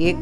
1